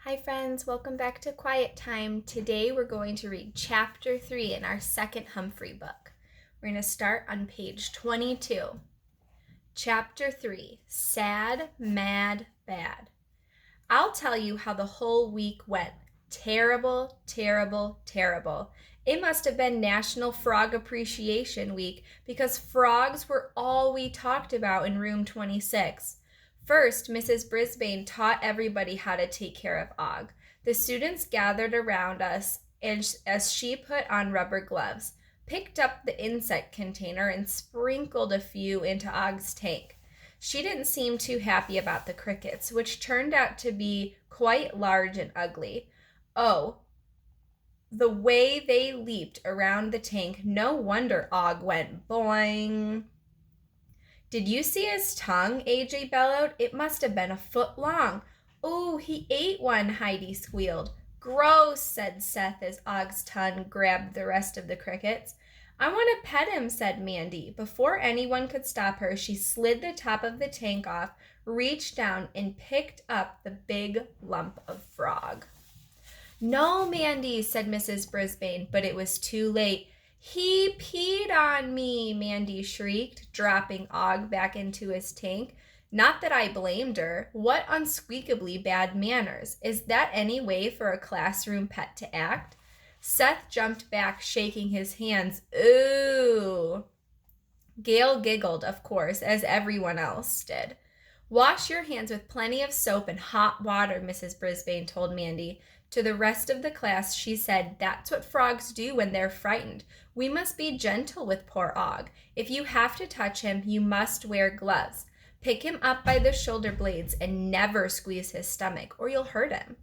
Hi friends, welcome back to Quiet Time. Today we're going to read chapter 3 in our second Humphrey book. We're going to start on page 22. Chapter 3, Sad, Mad, Bad. I'll tell you how the whole week went. Terrible, terrible, terrible. It must have been National Frog Appreciation Week because frogs were all we talked about in room 26. First, Mrs. Brisbane taught everybody how to take care of Og. The students gathered around us as she put on rubber gloves, picked up the insect container, and sprinkled a few into Og's tank. She didn't seem too happy about the crickets, which turned out to be quite large and ugly. Oh, the way they leaped around the tank, no wonder Og went boing. Did you see his tongue? AJ bellowed. It must have been a foot long. Oh, he ate one, Heidi squealed. Gross, said Seth as Og's tongue grabbed the rest of the crickets. I want to pet him, said Mandy. Before anyone could stop her, she slid the top of the tank off, reached down, and picked up the big lump of frog. No, Mandy, said Mrs. Brisbane, but it was too late. He peed on me, Mandy shrieked, dropping Og back into his tank. Not that I blamed her. What unspeakably bad manners. Is that any way for a classroom pet to act? Seth jumped back, shaking his hands. Ooh. Gail giggled, of course, as everyone else did. Wash your hands with plenty of soap and hot water, Mrs. Brisbane told Mandy. To the rest of the class, she said, that's what frogs do when they're frightened. We must be gentle with poor Og. If you have to touch him, you must wear gloves. Pick him up by the shoulder blades and never squeeze his stomach, or you'll hurt him.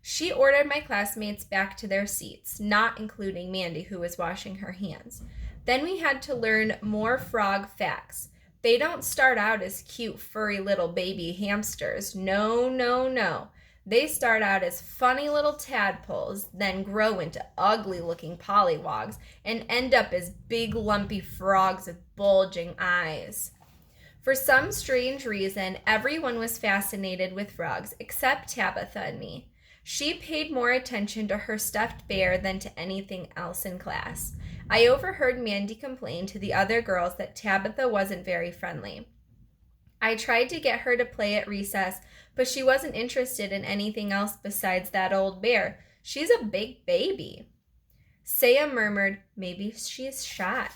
She ordered my classmates back to their seats, not including Mandy, who was washing her hands. Then we had to learn more frog facts. They don't start out as cute, furry little baby hamsters. No, no, no. They start out as funny little tadpoles, then grow into ugly-looking pollywogs, and end up as big, lumpy frogs with bulging eyes. For some strange reason, everyone was fascinated with frogs, except Tabitha and me. She paid more attention to her stuffed bear than to anything else in class. I overheard Mandy complain to the other girls that Tabitha wasn't very friendly. I tried to get her to play at recess, but she wasn't interested in anything else besides that old bear. She's a big baby. Saya murmured, maybe she's shy.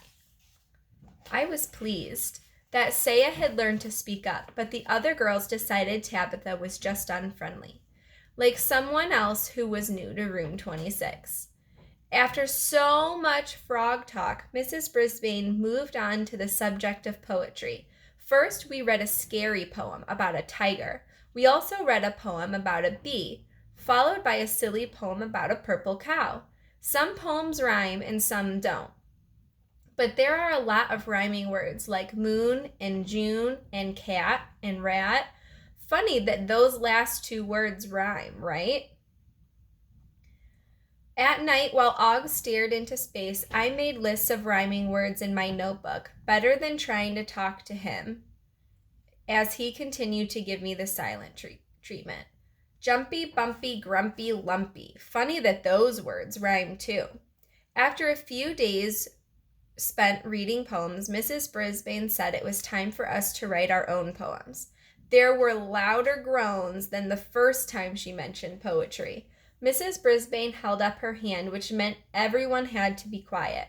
I was pleased that Saya had learned to speak up, but the other girls decided Tabitha was just unfriendly, like someone else who was new to room 26. After so much frog talk, Mrs. Brisbane moved on to the subject of poetry. First, we read a scary poem about a tiger. We also read a poem about a bee, followed by a silly poem about a purple cow. Some poems rhyme and some don't. But there are a lot of rhyming words like moon and June and cat and rat. Funny that those last two words rhyme, right? At night, while Og stared into space, I made lists of rhyming words in my notebook, better than trying to talk to him, as he continued to give me the silent treatment. Jumpy, bumpy, grumpy, lumpy. Funny that those words rhyme too. After a few days spent reading poems, Mrs. Brisbane said it was time for us to write our own poems. There were louder groans than the first time she mentioned poetry. Mrs. Brisbane held up her hand, which meant everyone had to be quiet.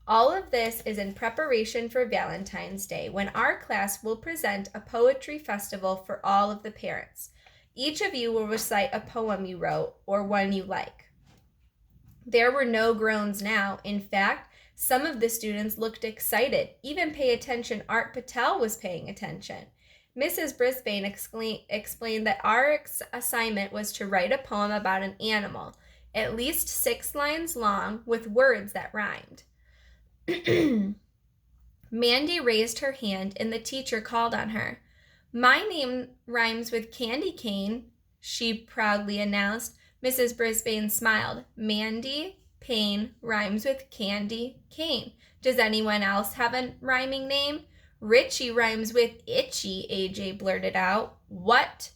All of this is in preparation for Valentine's Day, when our class will present a poetry festival for all of the parents. Each of you will recite a poem you wrote or one you like. There were no groans now. In fact, some of the students looked excited. Even pay attention, Art Patel was paying attention. Mrs. Brisbane explained that our assignment was to write a poem about an animal, at least 6 lines long, with words that rhymed. Mandy raised her hand and the teacher called on her. My name rhymes with candy cane, she proudly announced. Mrs. Brisbane smiled. Mandy Payne rhymes with candy cane. Does anyone else have a rhyming name? Richie rhymes with itchy, AJ blurted out. What?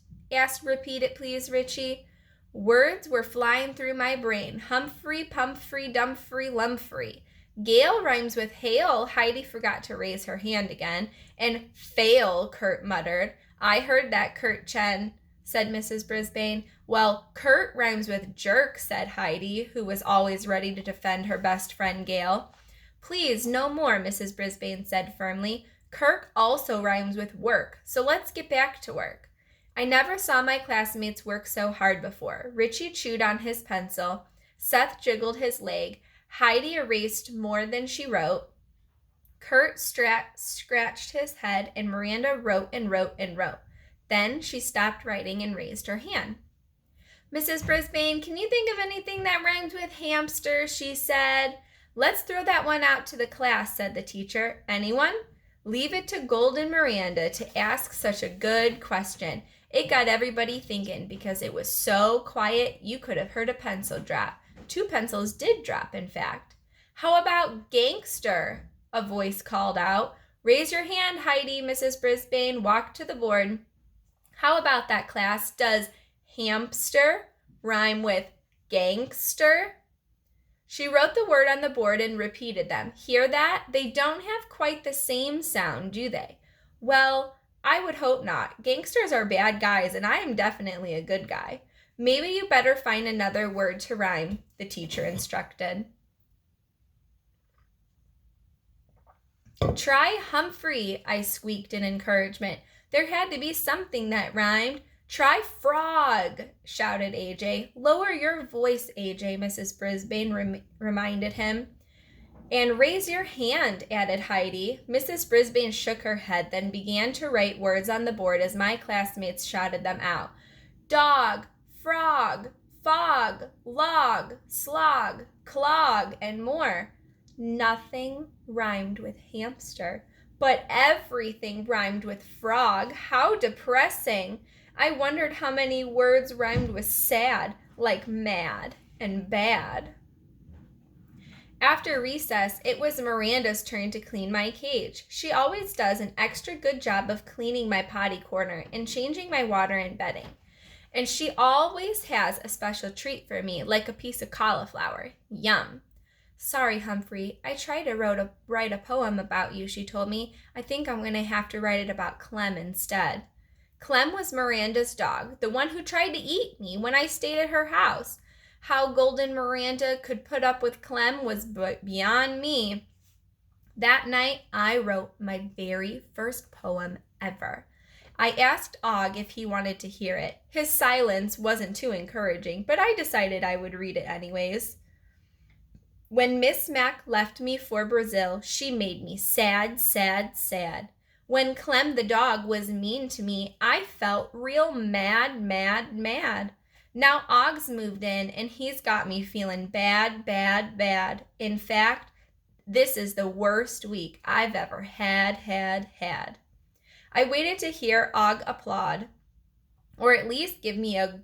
Repeat it please, Richie. Words were flying through my brain. Humphrey, Pumphrey, Dumfrey, Lumfrey. Gale rhymes with hail. Heidi forgot to raise her hand again. And fail, Kurt muttered. I heard that, Kurt Chen, said Mrs. Brisbane. Well, Kurt rhymes with jerk, said Heidi, who was always ready to defend her best friend Gale. Please, no more, Mrs. Brisbane said firmly. Kirk also rhymes with work, so let's get back to work. I never saw my classmates work so hard before. Richie chewed on his pencil. Seth jiggled his leg. Heidi erased more than she wrote. Kurt scratched his head, and Miranda wrote and wrote and wrote. Then she stopped writing and raised her hand. Mrs. Brisbane, can you think of anything that rhymes with hamster? She said. Let's throw that one out to the class, said the teacher. Anyone? Leave it to Golden Miranda to ask such a good question. It got everybody thinking because it was so quiet you could have heard a pencil drop. 2 pencils did drop, in fact. How about gangster? A voice called out. Raise your hand, Heidi, Mrs. Brisbane walked to the board. How about that, class? Does hamster rhyme with gangster? She wrote the word on the board and repeated them. Hear that? They don't have quite the same sound, do they? Well, I would hope not. Gangsters are bad guys, and I am definitely a good guy. Maybe you better find another word to rhyme, the teacher instructed. Try Humphrey, I squeaked in encouragement. There had to be something that rhymed. Try frog, shouted AJ. Lower your voice, AJ, Mrs. Brisbane reminded him. And raise your hand, added Heidi. Mrs. Brisbane shook her head, then began to write words on the board as my classmates shouted them out. Dog, frog, fog, log, slog, clog, and more. Nothing rhymed with hamster, but everything rhymed with frog. How depressing! I wondered how many words rhymed with sad, like mad and bad. After recess, it was Miranda's turn to clean my cage. She always does an extra good job of cleaning my potty corner and changing my water and bedding. And she always has a special treat for me, like a piece of cauliflower. Yum. Sorry, Humphrey. I tried to write a poem about you, she told me. I think I'm going to have to write it about Clem instead. Clem was Miranda's dog, the one who tried to eat me when I stayed at her house. How Golden Miranda could put up with Clem was beyond me. That night, I wrote my very first poem ever. I asked Og if he wanted to hear it. His silence wasn't too encouraging, but I decided I would read it anyways. When Miss Mac left me for Brazil, she made me sad, sad, sad. When Clem the dog was mean to me, I felt real mad, mad, mad. Now Og's moved in, and he's got me feeling bad, bad, bad. In fact, this is the worst week I've ever had. I waited to hear Og applaud, or at least give me a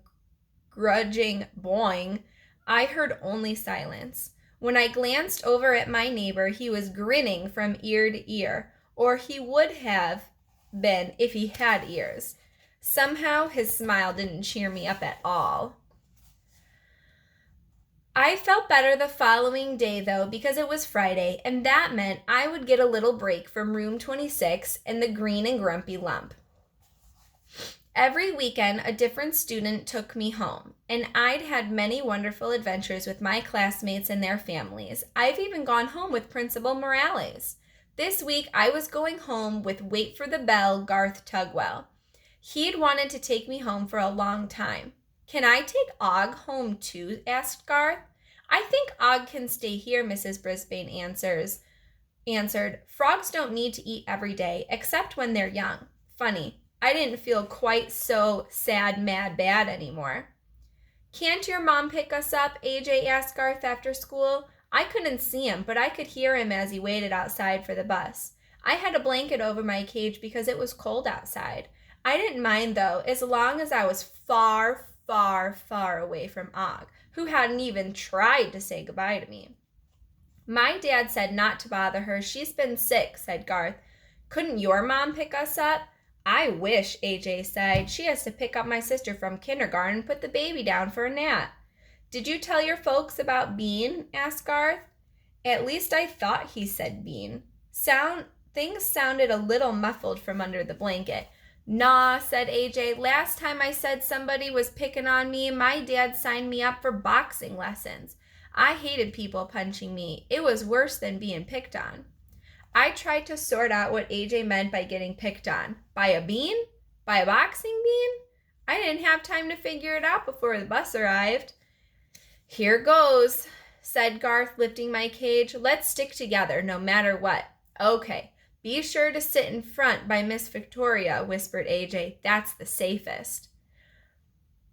grudging boing. I heard only silence. When I glanced over at my neighbor, he was grinning from ear to ear, or he would have been if he had ears. Somehow his smile didn't cheer me up at all. I felt better the following day, though, because it was Friday, and that meant I would get a little break from room 26 and the green and grumpy lump. Every weekend, a different student took me home, and I'd had many wonderful adventures with my classmates and their families. I've even gone home with Principal Morales. This week, I was going home with Wait for the Bell, Garth Tugwell. He'd wanted to take me home for a long time. Can I take Og home too? Asked Garth. I think Og can stay here, Mrs. Brisbane answered. Frogs don't need to eat every day, except when they're young. Funny, I didn't feel quite so sad, mad, bad anymore. Can't your mom pick us up? AJ asked Garth after school. I couldn't see him, but I could hear him as he waited outside for the bus. I had a blanket over my cage because it was cold outside. I didn't mind, though, as long as I was far, far, far away from Og, who hadn't even tried to say goodbye to me. My dad said not to bother her. She's been sick, said Garth. Couldn't your mom pick us up? I wish, AJ sighed. She has to pick up my sister from kindergarten and put the baby down for a nap. Did you tell your folks about Bean? Asked Garth. At least I thought he said Bean. Things sounded a little muffled from under the blanket. Nah, said AJ. Last time I said somebody was picking on me, my dad signed me up for boxing lessons. I hated people punching me. It was worse than being picked on. I tried to sort out what AJ meant by getting picked on. By a bean? By a boxing bean? I didn't have time to figure it out before the bus arrived. Here goes, said Garth, lifting my cage. Let's stick together no matter what. Okay, be sure to sit in front by Miss Victoria, whispered AJ. That's the safest.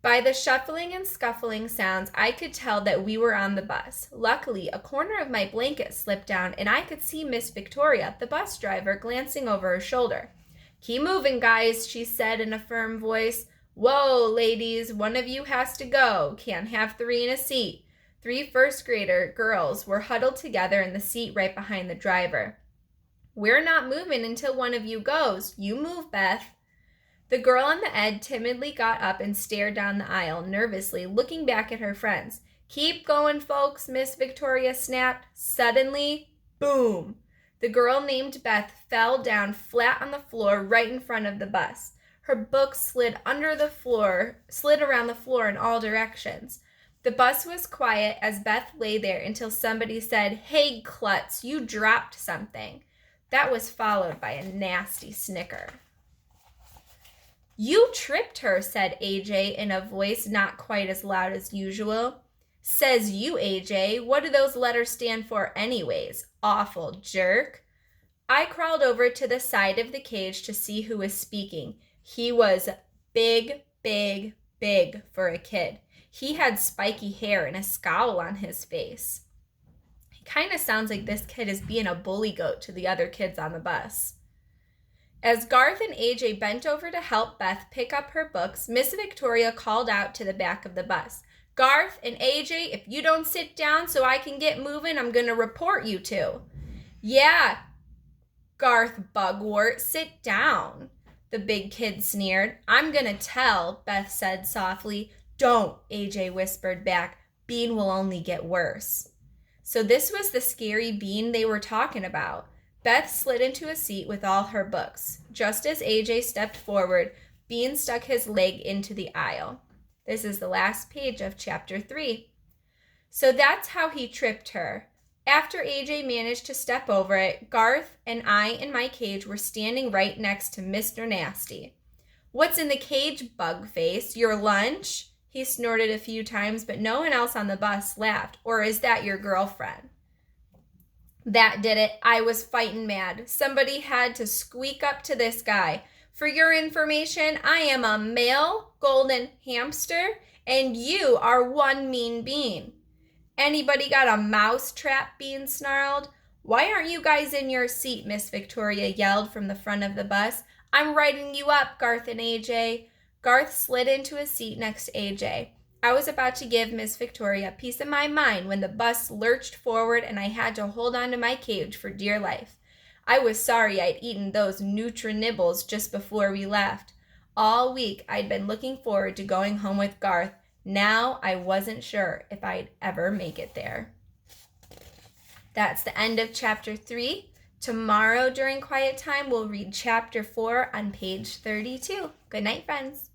By the shuffling and scuffling sounds, I could tell that we were on the bus. Luckily, a corner of my blanket slipped down, and I could see Miss Victoria, the bus driver, glancing over her shoulder. Keep moving, guys, she said in a firm voice. Whoa, ladies, one of you has to go. Can't have 3 in a seat. 3 first-grader girls were huddled together in the seat right behind the driver. We're not moving until one of you goes. You move, Beth. The girl on the edge timidly got up and stared down the aisle, nervously, looking back at her friends. Keep going, folks, Miss Victoria snapped. Suddenly, boom! The girl named Beth fell down flat on the floor right in front of the bus. Her books slid around the floor in all directions. The bus was quiet as Beth lay there until somebody said, Hey, Klutz, you dropped something. That was followed by a nasty snicker. You tripped her, said AJ in a voice not quite as loud as usual. Says you, AJ. What do those letters stand for anyways? Awful jerk. I crawled over to the side of the cage to see who was speaking. He was big, big, big for a kid. He had spiky hair and a scowl on his face. It kind of sounds like this kid is being a bully goat to the other kids on the bus. As Garth and AJ bent over to help Beth pick up her books, Miss Victoria called out to the back of the bus. Garth and AJ, if you don't sit down so I can get moving, I'm going to report you two. Yeah, Garth Bugwort, sit down, the big kid sneered. I'm going to tell, Beth said softly. Don't, AJ whispered back. Bean will only get worse. So this was the scary Bean they were talking about. Beth slid into a seat with all her books. Just as AJ stepped forward, Bean stuck his leg into the aisle. This is the last page of chapter 3. So that's how he tripped her. After AJ managed to step over it, Garth and I in my cage were standing right next to Mr. Nasty. What's in the cage, Bugface? Your lunch? He snorted a few times, but no one else on the bus laughed. Or is that your girlfriend? That did it. I was fighting mad. Somebody had to squeak up to this guy. For your information, I am a male golden hamster, and you are one mean bean. Anybody got a mouse trap? Bean snarled. Why aren't you guys in your seat? Miss Victoria yelled from the front of the bus. I'm writing you up, Garth and AJ. Garth slid into a seat next to AJ. I was about to give Miss Victoria a piece of my mind when the bus lurched forward and I had to hold on to my cage for dear life. I was sorry I'd eaten those Nutri-Nibbles just before we left. All week I'd been looking forward to going home with Garth. Now I wasn't sure if I'd ever make it there. That's the end of chapter 3. Tomorrow during quiet time we'll read chapter 4 on page 32. Good night, friends.